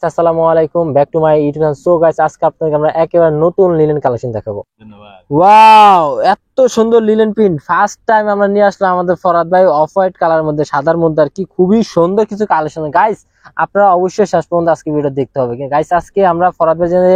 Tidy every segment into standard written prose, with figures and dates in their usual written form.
আসসালামু আলাইকুম, back to my YouTube channel. So guys, আজকে আপনাদের আমরা একেবারে নতুন লিনেন কালেকশন দেখাবো। ধন্যবাদ। ওয়াও, এত সুন্দর লিনেন প্রিন্ট ফার্স্ট টাইম আমরা নিয়ে আসলাম আমাদের ফরহাদ ভাই। অফ হোয়াইট কালার মধ্যে, সাদার মধ্যে আর কি, খুবই সুন্দর কিছু কালেকশন গাইস। আপনারা অবশ্যই শেষ পর্যন্ত আজকে ভিডিও দেখতে হবে গাইস। আজকে আমরা ফরহাদ ভাই জেনে,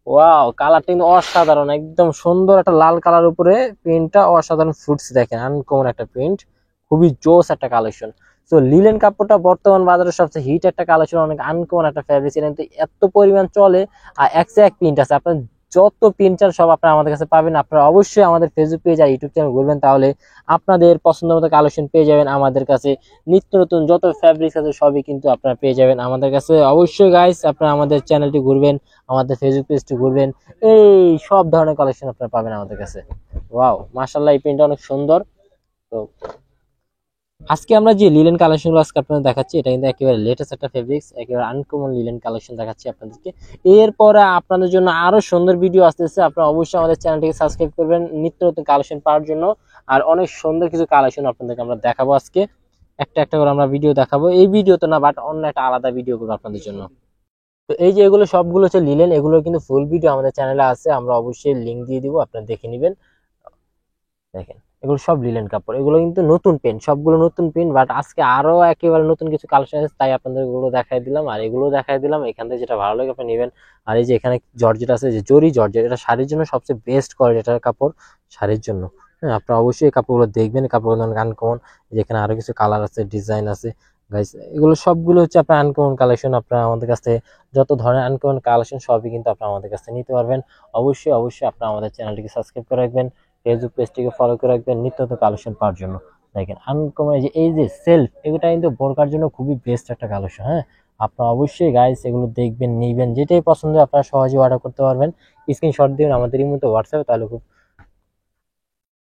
ওয়াও, কালারটা কিন্তু অসাধারণ, একদম সুন্দর একটা লাল কালার উপরে প্রিন্টটা অসাধারণ ফুটছে, দেখেন আনকমন একটা প্রিন্ট, খুবই জোস একটা কালেকশন। তো লিলেন কাপড়টা বর্তমান বাজারে সবচেয়ে হিট একটা কালেকশন, অনেক আনকমন একটা ফেব্রিক, কিন্তু এত পরিমাণ চলে। আর এক সে এক প্রিন্ট আছে, আপনার যত প্রিন্ট চান সব আপনারা আমাদের কাছে পাবেন। আপনারা অবশ্যই আমাদের ফেসবুক পেজ আর ইউটিউব চ্যানেল ঘুরবেন, তাহলে আপনাদের পছন্দ মতো কালেকশন পেয়ে যাবেন আমাদের কাছে। নিত্য নতুন যত ফেব্রিক্স আছে সবই কিন্তু আপনারা পেয়ে যাবেন আমাদের কাছে। অবশ্যই গাইস, আপনারা আমাদের চ্যানেলটি ঘুরবেন, আমাদের ফেসবুক পেজটি ঘুরবেন, এই সব ধরনের কালেকশন আপনারা পাবেন আমাদের কাছে। ওয়াও, মাশাআল্লাহ, এই প্রিন্টটা অনেক সুন্দর। তো আজকে আমরা যে লিলেন কালেকশন গুলো আজকে আপনাদের দেখাচ্ছি, এটা কিন্তু একেবারে লেটেস্ট একটা ফেব্রিক্স, একেবারে আনকমন লিলেন কালেকশন দেখাচ্ছি আপনাদেরকে। এরপরে আপনাদের জন্য আরো সুন্দর ভিডিও আসতেছে, আপনারা অবশ্যই আমাদের চ্যানেলটিকে সাবস্ক্রাইব করবেন নিত্য নতুন কালেকশন পাওয়ার জন্য। আর অনেক সুন্দর কিছু কালেকশন আপনাদেরকে আমরা দেখাবো আজকে, একটা একটা করে আমরা ভিডিও দেখাবো। এই ভিডিও তো না, বাট অন্য একটা আলাদা ভিডিও করবো আপনাদের জন্য। তো এই যে এগুলো সবগুলো হচ্ছে লিলেন, এগুলো কিন্তু ফুল ভিডিও আমাদের চ্যানেলে আছে, আমরা অবশ্যই লিংক দিয়ে দিব, আপনারা দেখে নেবেন। দেখেন, এগুলো সব লিলেন কাপড়, এগুলো কিন্তু নতুন পেন্ট, সবগুলো নতুন পেন্ট, বাট আজকে আরো একেবারে নতুন কিছু কালেকশন আছে, তাই আপনাদের এগুলো দেখাই দিলাম। আর এগুলো দেখাই দিলাম, এখান থেকে যেটা ভালো লাগে আপনি নেবেন। আর এই যে এখানে জর্জেট আছে, যে জরি জর্জেট, এটা শাড়ির জন্য সবচেয়ে বেস্ট কোয়ালিটি এটার কাপড়, শাড়ির জন্য। হ্যাঁ, আপনারা অবশ্যই এই কাপড়গুলো দেখবেন, এই কাপড়গুলো আনকমন। যেখানে আরো কিছু কালার আছে, ডিজাইন আছে গাইস, এগুলো সবগুলো হচ্ছে আপনার আনকমন কালেকশন। আপনারা আমাদের কাছ থেকে যত ধরনের আনকমন কালেকশন সবই কিন্তু আপনারা আমাদের কাছ থেকে নিতে পারবেন। অবশ্যই অবশ্যই আপনারা আমাদের চ্যানেলটিকে সাবস্ক্রাইব করে রাখবেন, ফেসবুক পেজটিকে ফলো করে রাখবেন নিত্য নতুন কালেকশন পাওয়ার জন্য। দেখেন আনকমন, এই যে সেলফ, এটা কিন্তু বোরকার জন্য খুবই বেস্ট একটা কালেকশন। হ্যাঁ, আপনারা অবশ্যই গাইস এগুলো দেখবেন, নিবেন, যেটাই পছন্দ আপনারা সহজে অর্ডার করতে পারবেন। স্ক্রিনশট দিবেন আমাদের এই মতো হোয়াটসঅ্যাপে, তাহলে খুব